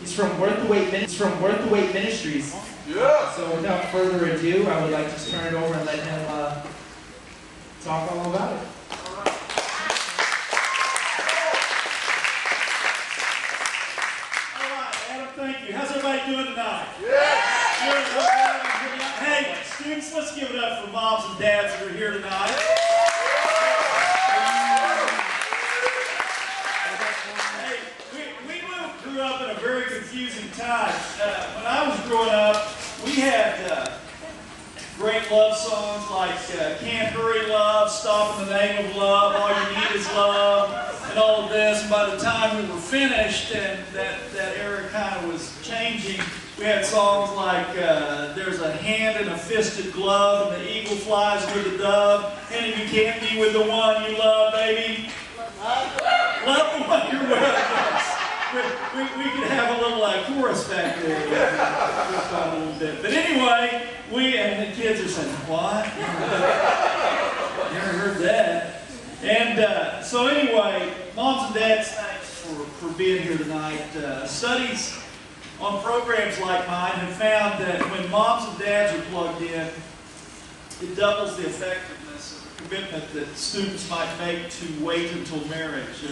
He's from Worth the Wait Ministries. Yeah. So without further ado, I would like to turn it over and let him talk all about it. All right, Adam, thank you. How's everybody doing tonight? Yeah. Good. Hey, students, let's give it up for moms and dads that are here tonight. Grew up in a very confusing time. When I was growing up, we had great love songs like Can't Hurry Love, Stop in the Name of Love, All You Need Is Love, and all of this. And by the time we were finished and that era kind of was changing, we had songs like There's a Hand in a Fisted Glove, and the eagle flies with the dove, and if you can't be with the one you love, baby, love the one you're with. We could have a little chorus back there a little bit. But anyway, and the kids are saying, what? Never heard that. And so anyway, moms and dads, thanks for being here tonight. Studies on programs like mine have found that when moms and dads are plugged in, it doubles the effectiveness of the commitment that students might make to wait until marriage.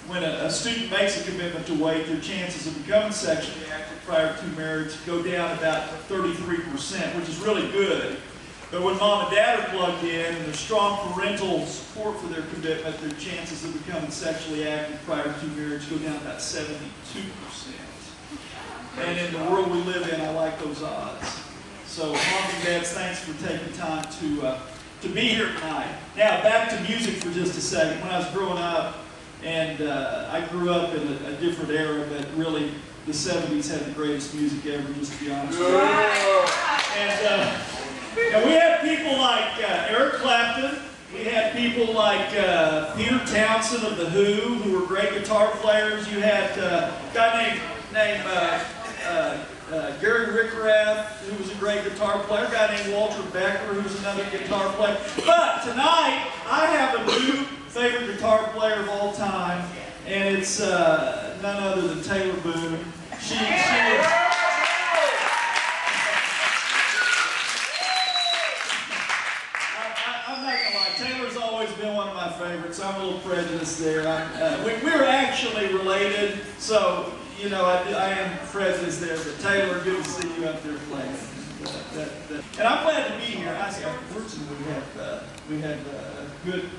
When a student makes a commitment to wait, their chances of becoming sexually active prior to marriage go down about 33%, which is really good. But when mom and dad are plugged in and there's strong parental support for their commitment, their chances of becoming sexually active prior to marriage go down about 72%. And in the world we live in, I like those odds. So moms and dads, thanks for taking time to be here tonight. Now back to music for just a second. When I was growing up, and I grew up in a different era, but really the 70s had the greatest music ever, just to be honest with you. And we had people like Eric Clapton. We had people like Peter Townsend of The Who were great guitar players. You had a guy named Gary Rickrath, who was a great guitar player. A guy named Walter Becker, who was another guitar player. But tonight, I have a new favorite guitar player of all time, and it's none other than Taylor Boone. She is, I'm not gonna lie, Taylor's always been one of my favorites. I'm a little prejudiced there. We're actually related, so you know I am prejudiced there. But Taylor, good to see you up there playing. And I'm glad to be here. Fortunately, we have good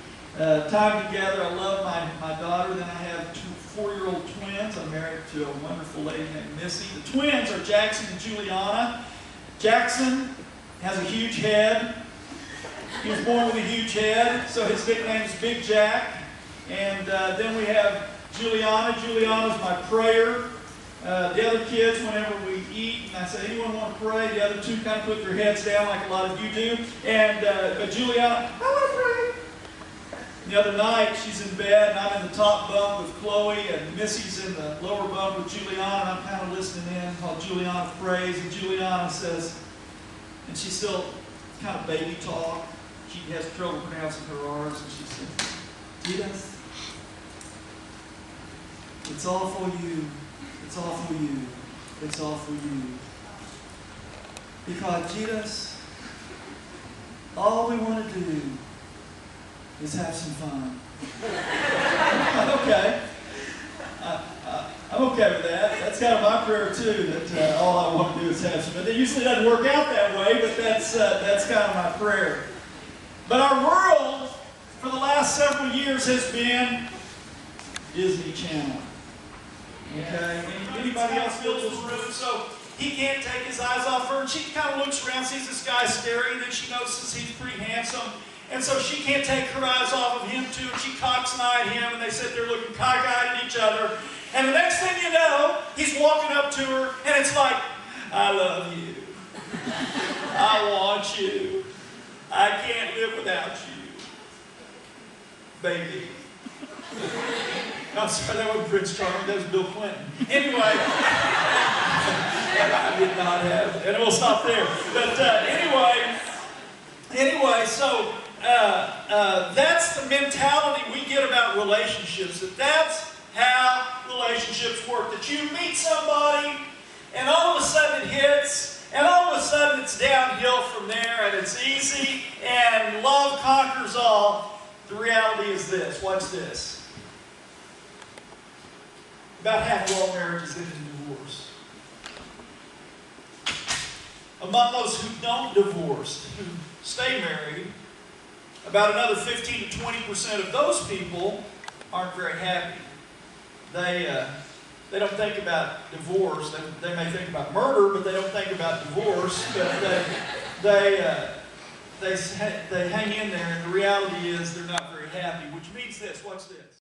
time together. I love my daughter. Then I have two 4-year-old twins. I'm married to a wonderful lady named Missy. The twins are Jackson and Juliana. Jackson has a huge head. He was born with a huge head, so his nickname is Big Jack. And then we have Juliana. Juliana's my prayer. The other kids, whenever we eat, and I say, anyone want to pray? The other two kind of put their heads down like a lot of you do. And but Juliana, I want to pray. The other night, she's in bed, and I'm in the top bunk with Chloe, and Missy's in the lower bunk with Juliana, and I'm kind of listening in while Juliana prays, and Juliana says, and she's still kind of baby talk. She has trouble pronouncing her R's, and she says, Jesus, it's all for you. It's all for you. It's all for you. Because Jesus, all we want to do is have some fun. Okay. I'm okay with that. That's kind of my prayer too, that all I want to do is have some fun. It usually doesn't work out that way, but that's kind of my prayer. But our world, for the last several years, has been Disney Channel. Okay? Anybody else fills this room? So he can't take his eyes off her, and she kind of looks around, sees this guy staring, then she notices he's pretty handsome. And so she can't take her eyes off of him too, and she cocks an eye at him, and they sit there looking cockeyed at each other. And the next thing you know, he's walking up to her, and it's like, I love you. I want you. I can't live without you. Baby. I'm sorry, that wasn't Prince Charming, that was Bill Clinton. Anyway, I did not have, and we'll stop there. But anyway, so that's the mentality we get about relationships, that's how relationships work. That you meet somebody it's downhill from there, and it's easy, and love conquers all. The reality is this. Watch this. About half of all marriages end in divorce. Among those who don't divorce, who stay married, about another 15 to 20% of those people aren't very happy. They don't think about divorce. They may think about murder, but they don't think about divorce. But they hang in there, and the reality is they're not very happy, which means this. Watch this.